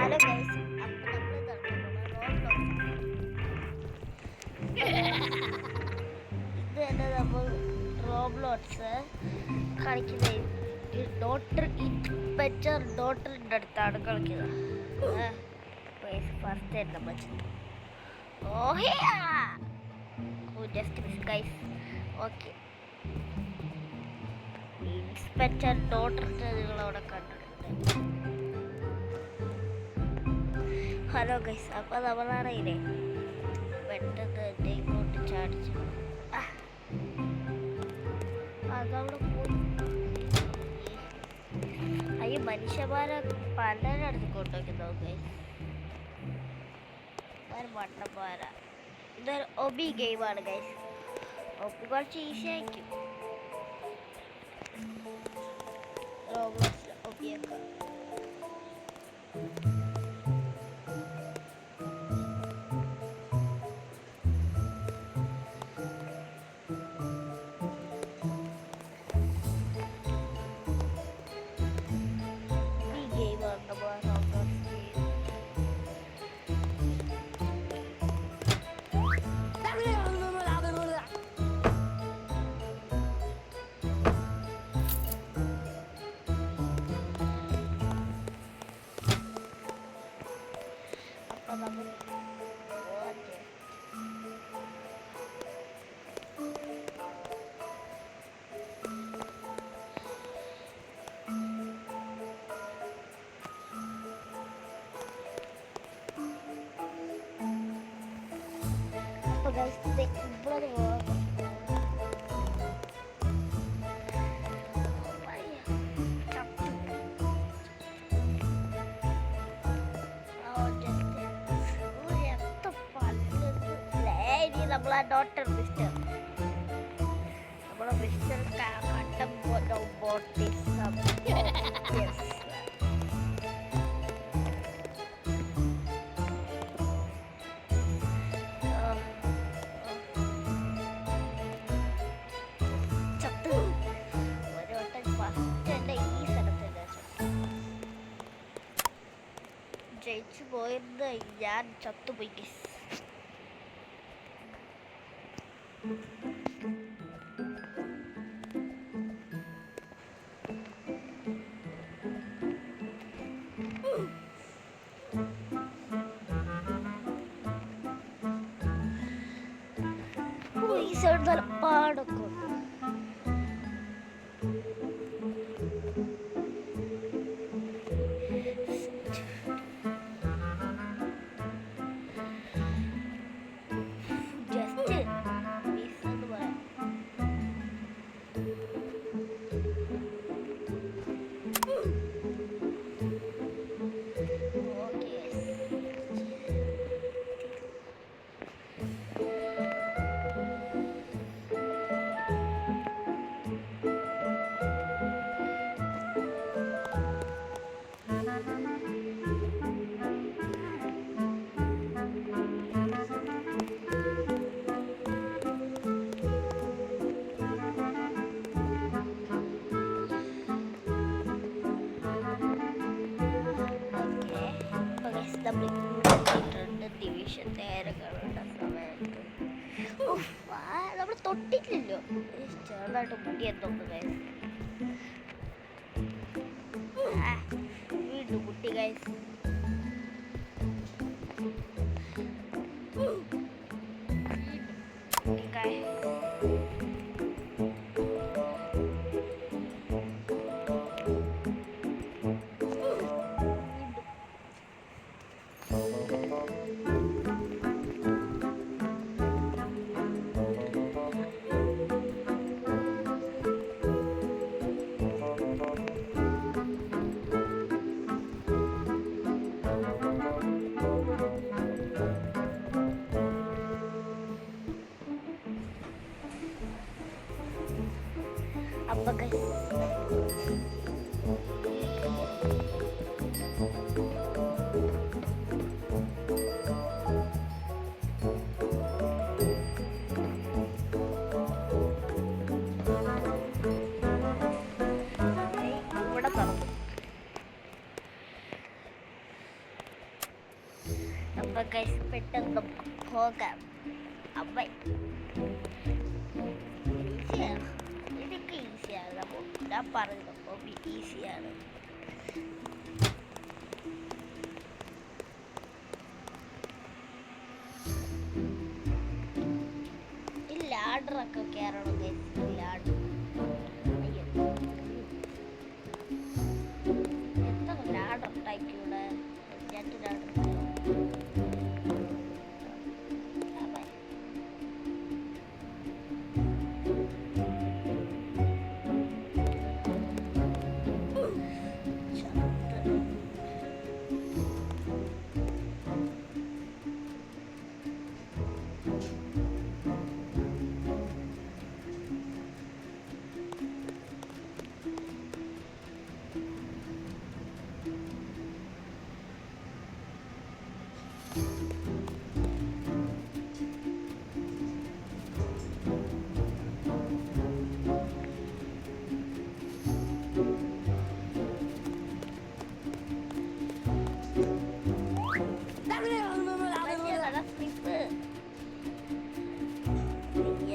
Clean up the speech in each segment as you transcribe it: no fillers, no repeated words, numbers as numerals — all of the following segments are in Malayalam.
ഹലോ ഗൈസ്, അപ്പോൾ നമ്മൾ ഇത് തന്നെ നമ്മൾ റോബ്ലോട്ട്സ് കളിക്കുന്ന ഡോട്ടറിൻ്റെ അടുത്താണ് കളിക്കുന്നത്. ഫസ്റ്റ് നമ്മൾ just miss guys. Okay, inspector ഡോട്ടറിൻ്റെ നിങ്ങളവിടെ കണ്ടിട്ടുണ്ട്. ഹലോ ഗൈസ്, അപ്പോൾ നമ്മളാണേ പെട്ടെന്ന് എൻ്റെ ഇങ്ങോട്ട് ചാടിച്ചു. അതവിടെ പോയി. ഈ മനുഷ്യന്മാരെ പലരടുത്ത് കൊണ്ടുവയ്ക്കുന്നു ഗൈസ്. മണ്ണന്മാരാ. ഇതൊരു ഒബി ഗെയിമാണ് ഗൈസ്. ഒബി കുറച്ച് ഈസി ആയിരിക്കും. റോബ്ലോക്സിൽ ഒബിയൊക്കെ guys, brother. നമ്മളെ ഡോട്ടർ മിസ്റ്റർ കണ്ടം ജയിച്ചു പോയത് ഞാൻ ചത്തുപോയി. ഈ സൈഡ് നല്ല പാടൊക്കെ ഉണ്ട്. ഡിവിഷൻ നേരെ കാണേണ്ട സമയത്ത് നമ്മൾ തൊട്ടിട്ടില്ലല്ലോ. ചെറുതായിട്ട് മുടി എന്തോന്ന് ഗൈസ്. വീണ്ടും കുട്ടി ഗൈസ്. apa guys. അപ്പൊ ഗൈസ് പെട്ടെന്ന് നമുക്ക് പോകാം. അപ്പൊ ഈസിയാണ്, ഇതൊക്കെ ഈസിയാണ്. ഞാൻ പറയുന്നത് ഹോബി ഈസിയാണ്. ഈ ലാഡറൊക്കെ കയറണം ഗൈസ്. ലാഡർ എത്ര ലാഡർ ഉണ്ടാക്കിയൂടെ? 2 ലാഡർ.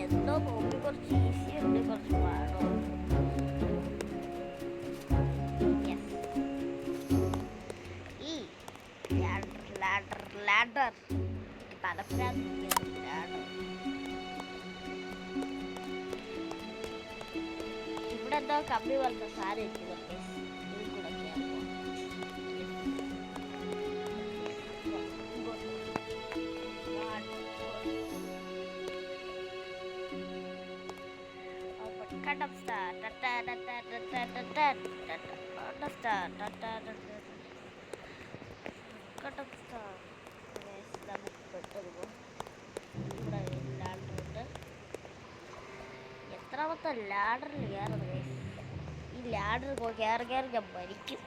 എന്തോ നോക്കി കുറച്ച് ഈസി ഉണ്ട്, കുറച്ച് പാടും. ഈ ലാഡർ ലാഡർ ലാഡർ തലപ്പുരാൻ ലാഡർ. ഇവിടെ എന്തോ കമ്പി പോലത്തെ സാധനം ഇരിക്കുന്നു. ഇതിൽ കൂടെ കയറുമ്പോൾ cut up star ta ta ta ta ta ta ta ta ta ta star ta ta ta ta cut up star. Guys, നമുക്ക് പെട്ടെന്ന് ഇവിടെ ലാഡർ ഉണ്ട്. എത്രാമത്തെ ലാഡറിൽ കയറുന്നത് ഗൈസ്? ഈ ലാഡർ കയറി കയറി ഞാൻ മരിക്കും.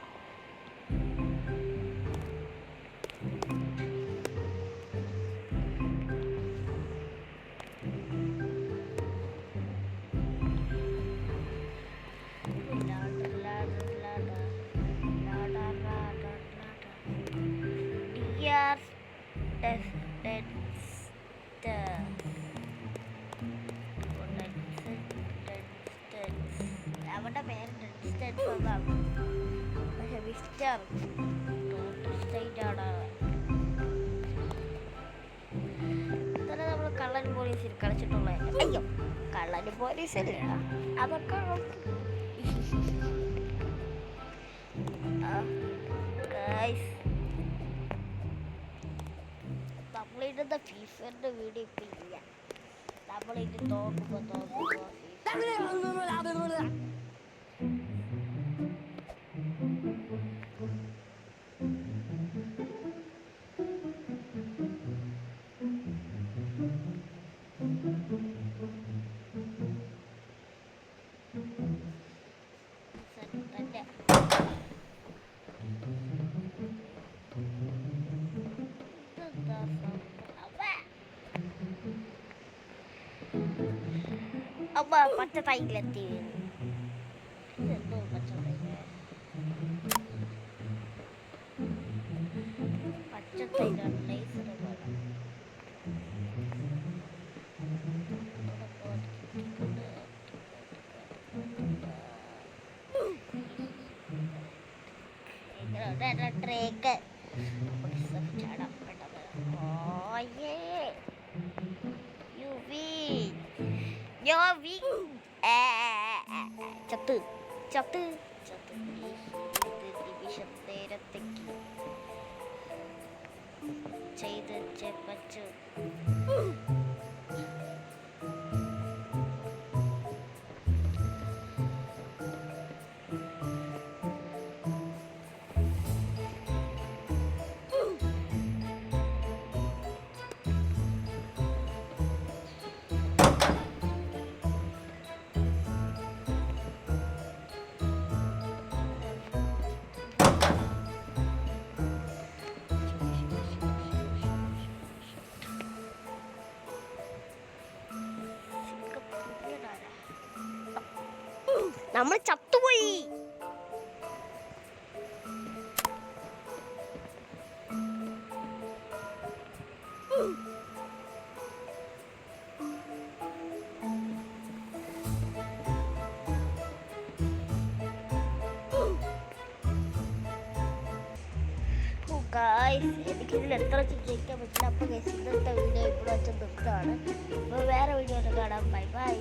അവന്റെ പേര് പക്ഷെ വിസ്റ്റർ സ്റ്റേറ്റ് ആണ്. ഇത്ര നമ്മൾ കള്ളൻ പോലീസിൽ കളിച്ചിട്ടുള്ളത്. അയ്യോ, കള്ളൻ പോലീസില്ല, അതൊക്കെ നമ്മളിടുന്ന ഫീഫറിന്റെ വീഡിയോ ഇപ്പൊ ഇല്ല. നമ്മളിത് തോക്കുമ്പോ അമ്മ പച്ച തൈലെത്തി വീണു. എന്തോ പച്ച തൈല്, പച്ച തൈലാണ് ലേസർ പോലെ. ട്രേക്ക് ചാടാൻ പെട്ടത്. ഓയേ യു win. Yo win. ചത്ത് ചത്ത് ചത്ത്. നിമിഷം നേരത്തേക്ക് ചെയ്ത് പറ്റൂ. നമ്മൾ ചത്തുപോയി. ഗായ്സ് എനിക്കിതിൽ എത്ര ജയിക്കാൻ പറ്റില്ല. അപ്പോൾ ഗൈസ് ഇന്നത്തെ വീഡിയോ ഇവിടെ വെച്ച് നിർത്തുകയാണ്. അപ്പോൾ വേറെ വീഡിയോ കാണാം. Bye bye.